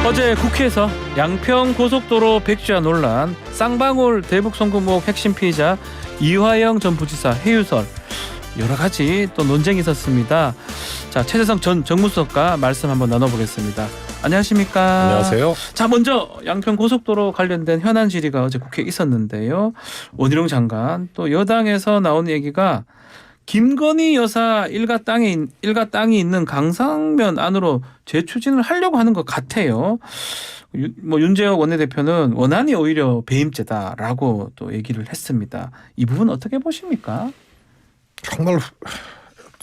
어제 국회에서 양평고속도로 백지화 논란, 쌍방울 대북 송금 의혹 핵심 피의자 이화영 전 부지사 해유설, 여러 가지 또 논쟁이 있었습니다. 자, 최재성 전 정무수석과 말씀 한번 나눠보겠습니다. 안녕하십니까? 안녕하세요. 자, 먼저 양평고속도로 관련된 현안 질의가 어제 국회에 있었는데요. 원희룡 장관, 또 여당에서 나온 얘기가 김건희 여사 일가 땅이 있는 강상면 안으로 재추진을 하려고 하는 것 같아요. 윤재혁 원내대표는 원안이 오히려 배임죄다라고 또 얘기를 했습니다. 이 부분 어떻게 보십니까? 정말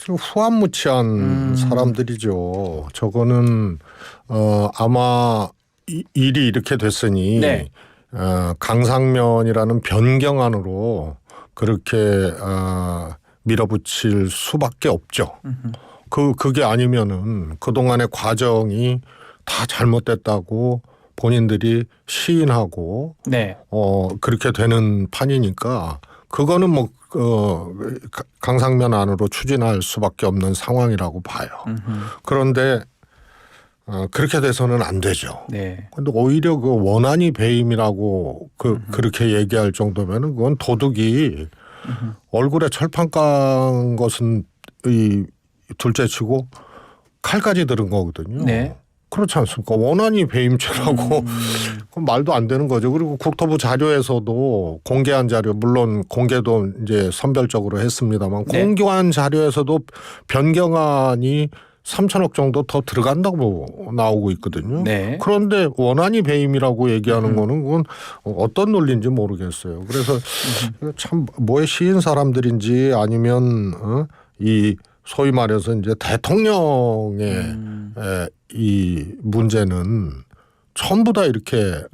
후안무치한 사람들이죠. 저거는 아마 일이 이렇게 됐으니 네. 강상면이라는 변경안으로 그렇게 밀어붙일 수밖에 없죠. 그게 아니면은 그동안의 과정이 다 잘못됐다고 본인들이 시인하고 네. 그렇게 되는 판이니까 그거는 뭐 강상면 안으로 추진할 수밖에 없는 상황이라고 봐요. 그런데 그렇게 돼서는 안 되죠. 네. 근데 오히려 그 원안이 배임이라고 그렇게 얘기할 정도면은 그건 도둑이 얼굴에 철판 깐 것은 이 둘째치고 칼까지 들은 거거든요. 네. 그렇지 않습니까? 원안이 배임죄라고 그건 말도 안 되는 거죠. 그리고 국토부 자료에서도 공개한 자료, 물론 공개도 이제 선별적으로 했습니다만 네. 공개한 자료에서도 변경안이 3천억 정도 더 들어간다고 나오고 있거든요. 네. 그런데 원안이 배임이라고 얘기하는 거는 그건 어떤 논리인지 모르겠어요. 그래서 참 뭐에 시인 사람들인지 아니면 이 소위 말해서 이제 대통령의 이 문제는 전부 다 이렇게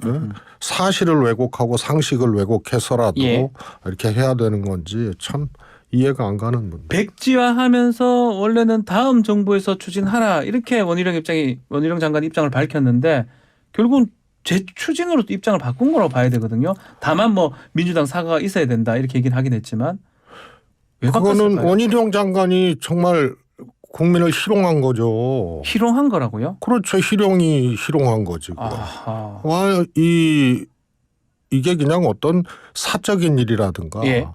사실을 왜곡하고 상식을 왜곡해서라도 예. 이렇게 해야 되는 건지 참 이해가 안 가는 문제. 백지화하면서 원래는 다음 정부에서 추진하라 이렇게 원희룡 장관 입장을 밝혔는데 결국은 재추진으로 입장을 바꾼 거라고 봐야 되거든요. 다만 뭐 민주당 사과가 있어야 된다 이렇게 얘기는 하긴 했지만 왜 그거는 바꿨을까요? 원희룡 장관이 정말 국민을 희롱한 거죠. 희롱한 거라고요? 그렇죠. 희롱한 거지. 아하. 이게 그냥 어떤 사적인 일이라든가 예.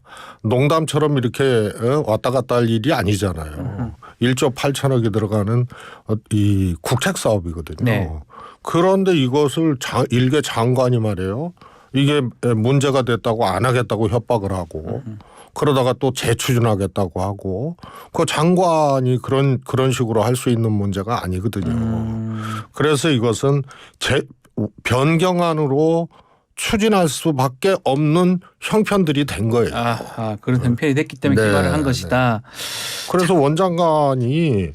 농담처럼 이렇게 왔다 갔다 할 일이 아니잖아요. 1조 8천억이 들어가는 이 국책 사업이거든요. 네. 그런데 이것을 일개 장관이 말이에요. 이게 문제가 됐다고 안 하겠다고 협박을 하고 그러다가 또 재추진하겠다고 하고 그 장관이 그런 식으로 할 수 있는 문제가 아니거든요. 그래서 이것은 변경안으로 추진할 수밖에 없는 형편들이 된 거예요. 그런 형편이 됐기 때문에 네, 기발을 한 것이다. 그래서 원 장관이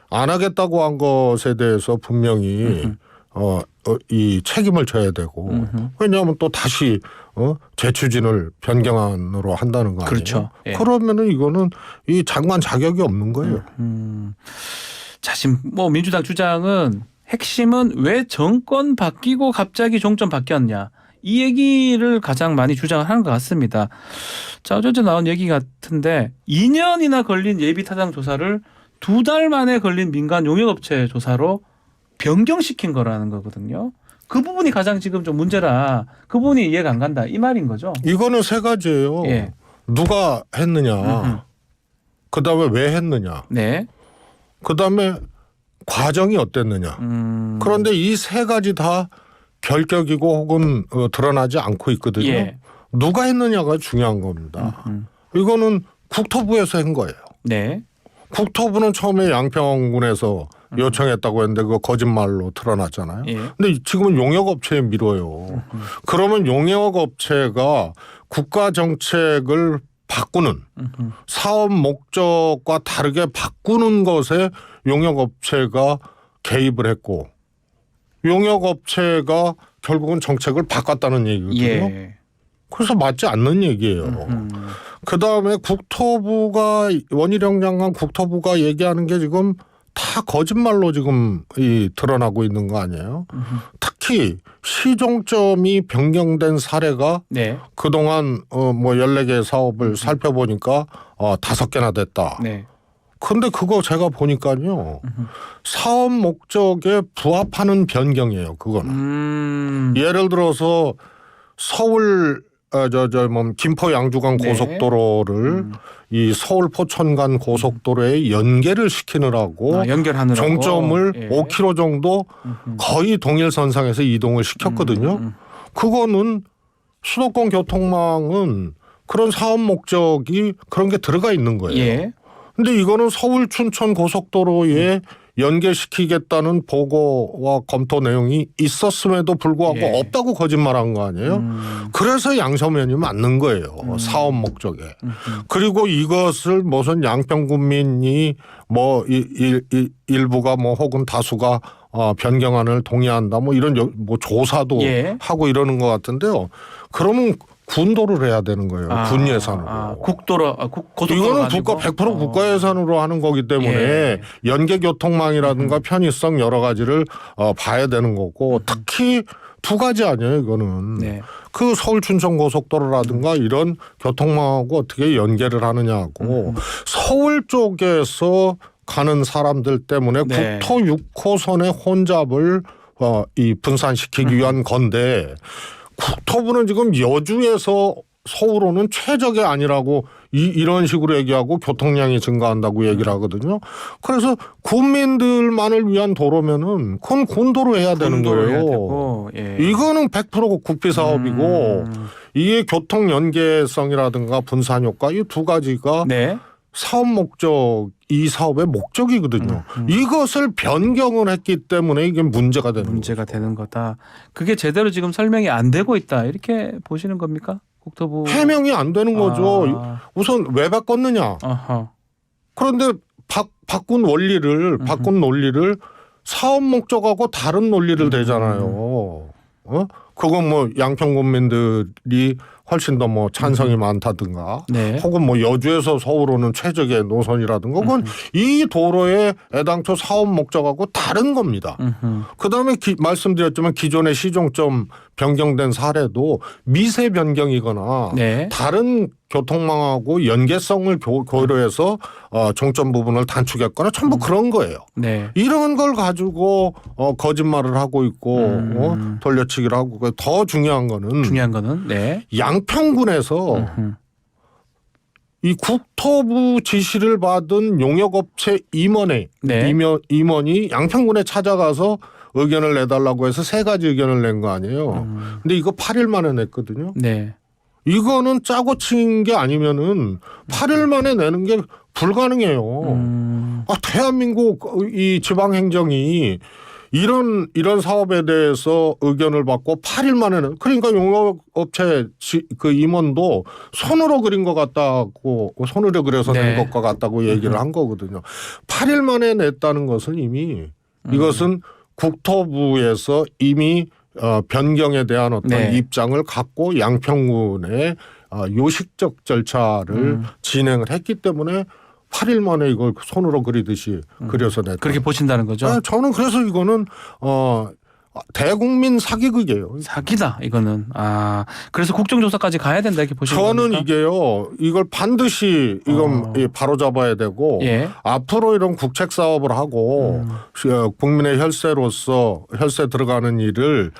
안 하겠다고 한 것에 대해서 분명히 이 책임을 져야 되고 왜냐하면 또 다시 재추진을 변경안으로 한다는 거 아니에요? 그렇죠. 예. 그러면은 이거는 이 장관 자격이 없는 거예요. 자, 지금 뭐 민주당 주장은 핵심은 왜 정권 바뀌고 갑자기 종점 바뀌었냐. 이 얘기를 가장 많이 주장을 하는 것 같습니다. 자, 어제 나온 얘기 같은데 2년이나 걸린 예비타당 조사를 2달 만에 걸린 민간 용역업체 조사로 변경시킨 거라는 거거든요. 그 부분이 가장 지금 좀 문제라 그 부분이 이해가 안 간다 이 말인 거죠. 이거는 세 가지예요. 예. 누가 했느냐. 그다음에 왜 했느냐. 네. 그다음에 과정이 어땠느냐. 그런데 이 세 가지 다 결격이고 혹은 드러나지 않고 있거든요. 예. 누가 했느냐가 중요한 겁니다. 이거는 국토부에서 한 거예요. 네. 국토부는 처음에 양평군에서 요청했다고 했는데 그거 거짓말로 드러났잖아요. 예. 근데 지금은 용역업체에 밀어요. 그러면 용역업체가 국가 정책을 바꾸는 사업 목적과 다르게 바꾸는 것에 용역업체가 개입을 했고 용역업체가 결국은 정책을 바꿨다는 얘기거든요. 예. 그래서 맞지 않는 얘기예요. 그다음에 국토부가 원희룡 장관 국토부가 얘기하는 게 지금 다 거짓말로 지금 드러나고 있는 거 아니에요? 특히 시종점이 변경된 사례가 네. 그동안 뭐 14개 사업을 살펴보니까 5개나 됐다. 네. 근데 그거 제가 보니까요. 사업 목적에 부합하는 변경이에요. 그거는. 예를 들어서 서울 김포 양주간 네. 고속도로를 이 서울 포천 간 고속도로에 연계를 시키느라고 연결하느라고 종점을 예. 5km 정도 거의 동일선상에서 이동을 시켰거든요. 그거는 수도권 교통망은 그런 사업 목적이 그런 게 들어가 있는 거예요. 예. 근데 이거는 서울 춘천 고속도로에 연계시키겠다는 보고와 검토 내용이 있었음에도 불구하고 예. 없다고 거짓말한 거 아니에요? 그래서 양서면이 맞는 거예요. 사업 목적에. 그리고 이것을 무슨 양평군민이 뭐 일부가 뭐 혹은 다수가 변경안을 동의한다 뭐 이런 뭐 조사도 예. 하고 이러는 것 같은데요. 그러면 군도를 해야 되는 거예요. 군 예산으로. 국도로 고속도로 이거는 국가 100% 국가 예산으로 하는 거기 때문에 예. 연계 교통망이라든가 편의성 여러 가지를 봐야 되는 거고 특히 두 가지 아니에요. 이거는 네. 그 서울 춘천 고속도로라든가 이런 교통망하고 어떻게 연계를 하느냐고 서울 쪽에서 가는 사람들 때문에 네. 국토 6호선의 혼잡을 분산시키기 위한 건데 국토부는 지금 여주에서 서울 오는 최적의 아니라고 이런 식으로 얘기하고 교통량이 증가한다고 얘기를 하거든요. 그래서 국민들만을 위한 도로면은 그건 군도로 해야 되는 군도로 해야 거예요. 되고, 예. 이거는 100% 국비 사업이고 이게 교통 연계성이라든가 분산 효과 이 두 가지가 네. 사업 목적 이 사업의 목적이거든요. 이것을 변경을 했기 때문에 이게 문제가 되는 문제가 거죠. 되는 거다. 그게 제대로 지금 설명이 안 되고 있다. 이렇게 보시는 겁니까? 국토부 해명이 안 되는 거죠. 우선 왜 바꿨느냐. 아하. 그런데 바꾼 논리를 사업 목적하고 다른 논리를 대잖아요. 그건 뭐 양평군민들이 훨씬 더 뭐 찬성이 많다든가 네. 혹은 뭐 여주에서 서울 오는 최적의 노선이라든가 그건 이 도로의 애당초 사업 목적하고 다른 겁니다. 그다음에 말씀드렸지만 기존의 시종점 변경된 사례도 미세 변경이거나 네. 다른 교통망하고 연계성을 고려해서 종점 부분을 단축했거나 전부 그런 거예요. 네. 이런 걸 가지고 거짓말을 하고 있고 돌려치기를 하고 더 중요한 거는 네. 양평군에서 이 국토부 지시를 받은 용역업체 임원이 양평군에 찾아가서 의견을 내달라고 해서 3가지 의견을 낸 거 아니에요. 근데 이거 8일 만에 냈거든요. 네. 이거는 짜고 친 게 아니면은 8일 만에 내는 게 불가능해요. 대한민국 이 지방행정이 이런 사업에 대해서 의견을 받고 8일 만에는 그러니까 용역업체 그 임원도 손으로 그린 것 같다고 손으로 그려서 낸 것과 같다고 얘기를 한 거거든요. 8일 만에 냈다는 것은 이미 이것은 국토부에서 이미 변경에 대한 어떤 입장을 갖고 양평군의 요식적 절차를 진행을 했기 때문에 8일 만에 이걸 손으로 그리듯이 그려서 냈다. 그렇게 보신다는 거죠? 네, 저는 그래서 이거는 대국민 사기극이에요. 사기다 이거는. 그래서 국정조사까지 가야 된다 이렇게 보시는 겁니까? 저는 이게요. 이걸 반드시 바로 잡아야 되고 앞으로 이런 국책 사업을 하고 국민의 혈세 들어가는 일을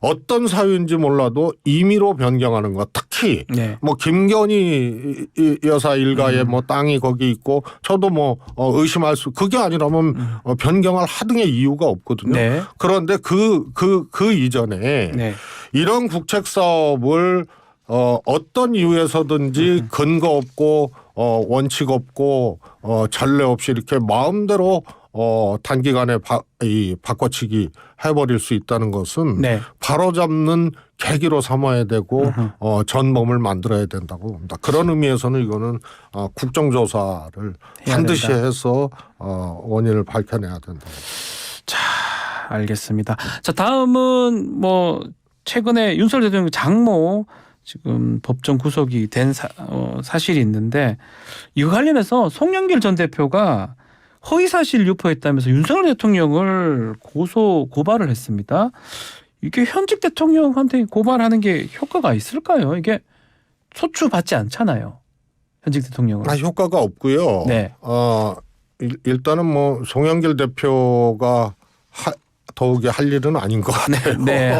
어떤 사유인지 몰라도 임의로 변경하는 것. 특히 뭐 김건희 여사 일가에 뭐 땅이 거기 있고 저도 뭐 의심할 수 그게 아니라면 변경할 하등의 이유가 없거든요. 그런데 그 이전에 이런 국책 사업을 어떤 이유에서든지 근거 없고 원칙 없고 전례 없이 이렇게 마음대로 단기간에 바꿔치기 해버릴 수 있다는 것은 바로잡는 계기로 삼아야 되고 전범을 만들어야 된다고 봅니다. 그런 의미에서는 이거는 국정조사를 반드시 된다. 해서 원인을 밝혀내야 된다. 자, 알겠습니다. 자, 다음은 뭐 최근에 윤석열 대통령 장모 지금 법정 구속이 된 사실이 있는데 이거 관련해서 송영길 전 대표가 허위사실 유포했다면서 윤석열 대통령을 고발을 했습니다. 이게 현직 대통령한테 고발하는 게 효과가 있을까요? 이게 소추받지 않잖아요. 현직 대통령은. 효과가 없고요. 일단은 뭐 송영길 대표가 더욱이 할 일은 아닌 것 같아요. 네,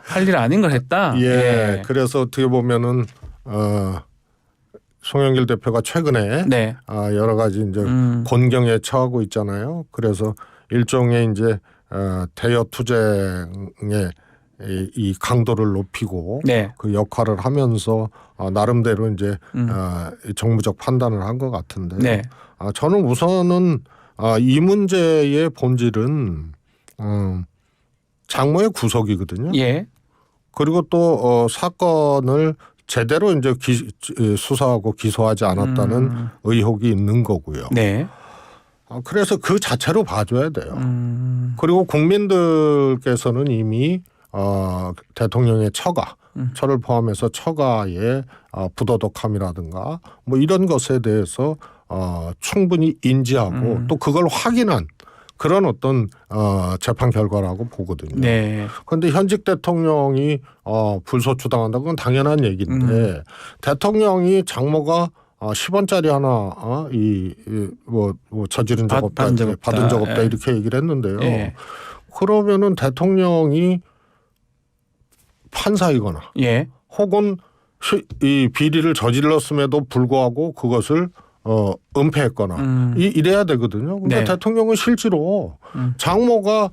할 일 아닌 걸 했다. 예, 예. 그래서 어떻게 보면은 송영길 대표가 최근에 네. 여러 가지 이제 곤경에 처하고 있잖아요. 그래서 일종의 이제 대여 투쟁의 이 강도를 높이고 네. 그 역할을 하면서 나름대로 이제 정무적 판단을 한 것 같은데 네. 저는 우선은 이 문제의 본질은 장모의 구속이거든요. 예. 그리고 또 사건을 제대로 이제 수사하고 기소하지 않았다는 의혹이 있는 거고요. 네. 그래서 그 자체로 봐줘야 돼요. 그리고 국민들께서는 이미 대통령의 처를 포함해서 처가의 부도덕함이라든가 뭐 이런 것에 대해서 충분히 인지하고 또 그걸 확인한 그런 어떤 재판 결과라고 보거든요. 네. 그런데 현직 대통령이 불소추당한다는 건 당연한 얘기인데 대통령이 장모가 10원짜리 하나 뭐 저지른 적 없다, 받은 적 없다 예. 이렇게 얘기를 했는데요. 예. 그러면은 대통령이 판사이거나 예. 혹은 이 비리를 저질렀음에도 불구하고 그것을 은폐했거나 이래야 되거든요. 근데 네. 대통령은 실제로 장모가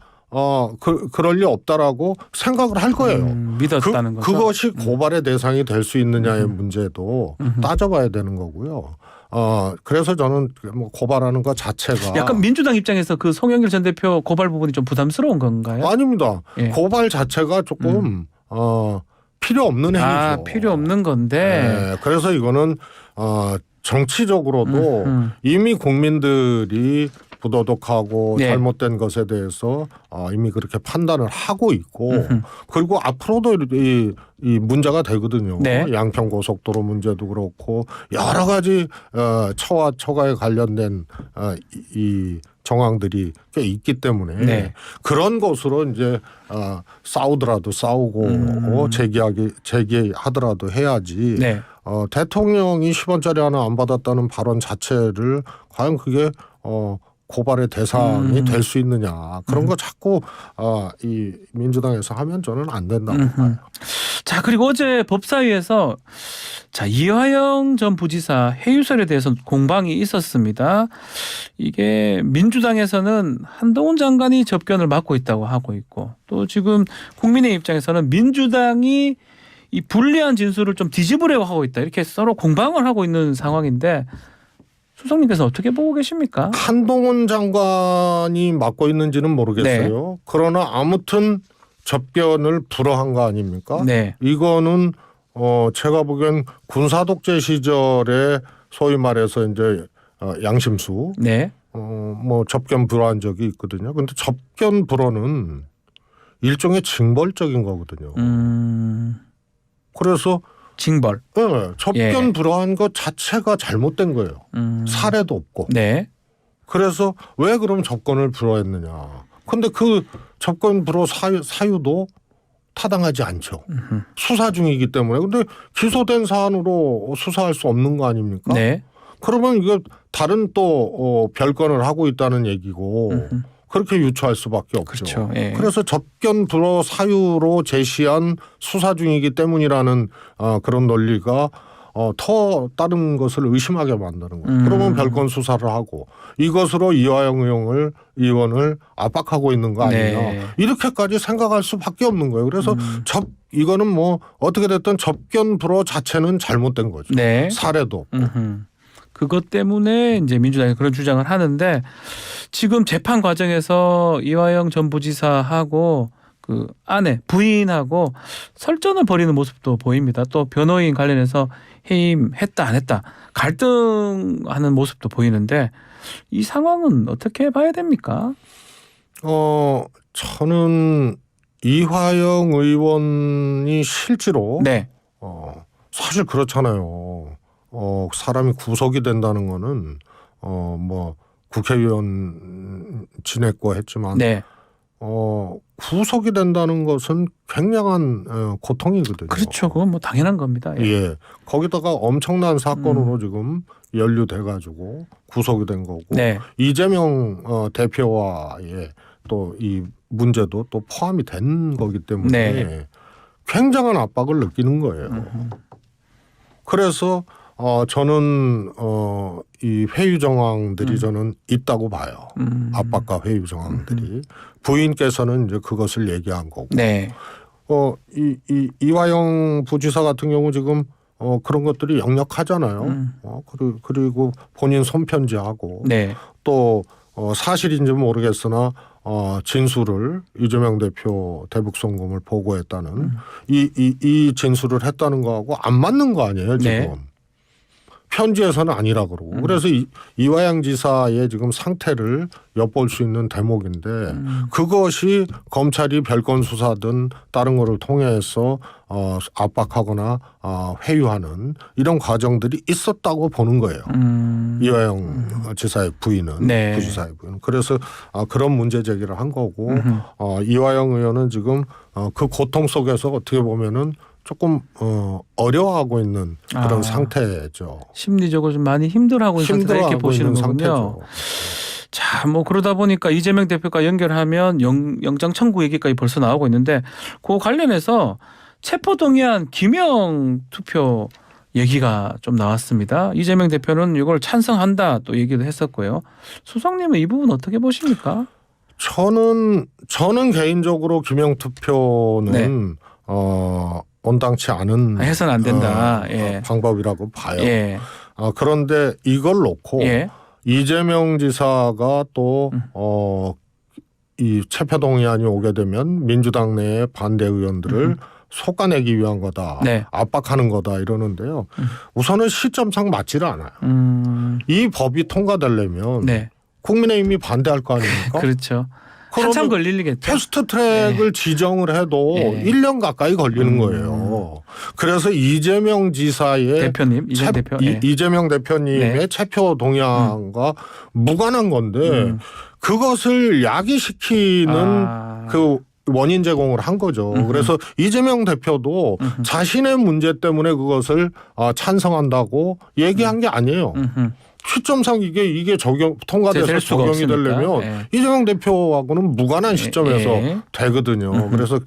그럴 리 없다라고 생각을 할 거예요. 믿었다는 거죠. 그것이 고발의 대상이 될 수 있느냐의 문제도 따져봐야 되는 거고요. 그래서 저는 뭐 고발하는 것 자체가 약간 민주당 입장에서 그 송영길 전 대표 고발 부분이 좀 부담스러운 건가요? 아닙니다. 예. 고발 자체가 조금 필요 없는 행위죠. 필요 없는 건데. 네, 그래서 이거는 정치적으로도 이미 국민들이 부도덕하고 네. 잘못된 것에 대해서 이미 그렇게 판단을 하고 있고 그리고 앞으로도 이 문제가 되거든요. 네. 양평고속도로 문제도 그렇고 여러 가지 처와 처가에 관련된 이 정황들이 꽤 있기 때문에 네. 그런 것으로 이제 싸우더라도 싸우고 제기하더라도 해야지. 네. 대통령이 10원짜리 하나 안 받았다는 발언 자체를 과연 그게 고발의 대상이 될 수 있느냐 그런 거 자꾸 이 민주당에서 하면 저는 안 된다고 봐요. 자, 그리고 어제 법사위에서 자, 이화영 전 부지사 해유설에 대해서 공방이 있었습니다. 이게 민주당에서는 한동훈 장관이 접견을 맡고 있다고 하고 있고 또 지금 국민의 입장에서는 민주당이 이 불리한 진술을 좀 뒤집으려고 하고 있다. 이렇게 서로 공방을 하고 있는 상황인데 수석님께서 어떻게 보고 계십니까? 한동훈 장관이 맡고 있는지는 모르겠어요. 네. 그러나 아무튼 접견을 불허한 거 아닙니까? 네. 이거는 제가 보기엔 군사 독재 시절에 소위 말해서 이제 양심수 네. 뭐 접견 불허한 적이 있거든요. 근데 접견 불허는 일종의 징벌적인 거거든요. 그래서 징벌. 네, 접견 불허한 것 자체가 잘못된 거예요. 사례도 없고. 네. 그래서 왜 그럼 접견을 불허했느냐. 근데 그 접견 불허 사유도 타당하지 않죠. 수사 중이기 때문에. 근데 기소된 사안으로 수사할 수 없는 거 아닙니까? 네. 그러면 이거 다른 또 별건을 하고 있다는 얘기고 그렇게 유추할 수밖에 없죠. 그렇죠. 예. 그래서 접견 불허 사유로 제시한 수사 중이기 때문이라는 그런 논리가 더 다른 것을 의심하게 만드는 거예요. 그러면 별건 수사를 하고 이것으로 이화영 의원을 압박하고 있는 거 아니냐. 네. 이렇게까지 생각할 수밖에 없는 거예요. 그래서 이거는 뭐 어떻게 됐든 접견 불허 자체는 잘못된 거죠. 네. 사례도 없고. 그것 때문에 이제 민주당이 그런 주장을 하는데 지금 재판 과정에서 이화영 전 부지사하고 그 아내 부인하고 설전을 벌이는 모습도 보입니다. 또 변호인 관련해서 해임했다 안 했다 갈등하는 모습도 보이는데 이 상황은 어떻게 봐야 됩니까? 저는 이화영 의원이 실제로 네. 사실 그렇잖아요. 사람이 구속이 된다는 거는 뭐 국회의원 지냈고 했지만 네. 구속이 된다는 것은 굉장한 고통이거든요. 그렇죠. 그건 뭐 당연한 겁니다. 예. 예. 거기다가 엄청난 사건으로 지금 연루돼 가지고 구속이 된 거고 네. 이재명 대표와의 또 이 문제도 또 포함이 된 거기 때문에 네. 굉장한 압박을 느끼는 거예요. 그래서 저는 이 회유 정황들이 저는 있다고 봐요. 압박과 회유 정황들이. 부인께서는 이제 그것을 얘기한 거고. 네. 이화영 부지사 같은 경우 지금 그런 것들이 역력하잖아요. 그리고 본인 손편지하고 네. 또 사실인지 모르겠으나 진술을 이재명 대표 대북송금을 보고했다는 이 진술을 했다는 거하고 안 맞는 거 아니에요 지금. 네. 편지에서는 아니라 그러고 그래서 이화영 지사의 지금 상태를 엿볼 수 있는 대목인데 그것이 검찰이 별건 수사든 다른 거를 통해서 압박하거나 회유하는 이런 과정들이 있었다고 보는 거예요. 이화영 지사의 부인은 네. 부지사의 부인은 그래서 그런 문제 제기를 한 거고 이화영 의원은 지금 그 고통 속에서 어떻게 보면은 조금 어려워하고 있는 그런 상태죠. 심리적으로 좀 많이 힘들어하고 있는 상태다 이렇게 보시는 거군요. 상태죠. 자, 뭐 그러다 보니까 이재명 대표가 연결하면 영장 청구 얘기까지 벌써 나오고 있는데 그 관련해서 체포동의안 기명 투표 얘기가 좀 나왔습니다. 이재명 대표는 이걸 찬성한다 또 얘기도 했었고요. 수석님은 이 부분 어떻게 보십니까? 저는 개인적으로 기명 투표는 온당치 않은 해서는 안 된다. 예. 방법이라고 봐요. 예. 그런데 이걸 놓고 예. 이재명 지사가 또 이 체포동의안이 오게 되면 민주당 내의 반대 의원들을 솎아내기 위한 거다. 네. 압박하는 거다 이러는데요. 우선은 시점상 맞지를 않아요. 이 법이 통과되려면 네. 국민의힘이 반대할 거 아닙니까? 그렇죠. 한참 걸리겠죠. 패스트 트랙을 지정을 해도 1년 가까이 걸리는 거예요. 그래서 이재명 지사의 대표님, 이재명 대표님의 체포 동의안과 무관한 건데 그것을 야기시키는 그 원인 제공을 한 거죠. 그래서 이재명 대표도 자신의 문제 때문에 그것을 찬성한다고 얘기한 게 아니에요. 시점상 이게 통과돼서 적용이 되려면 이재명 대표하고는 무관한 시점에서 되거든요. 그래서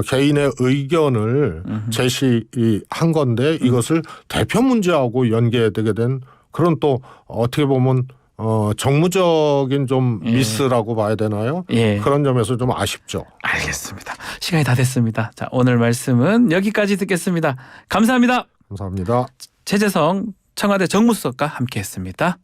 개인의 의견을 제시한 건데 이것을 대표 문제하고 연계되게 된 그런 또 어떻게 보면 정무적인 좀 미스라고 봐야 되나요? 그런 점에서 좀 아쉽죠. 알겠습니다. 시간이 다 됐습니다. 자, 오늘 말씀은 여기까지 듣겠습니다. 감사합니다. 감사합니다. 최재성 청와대 정무수석과 함께했습니다.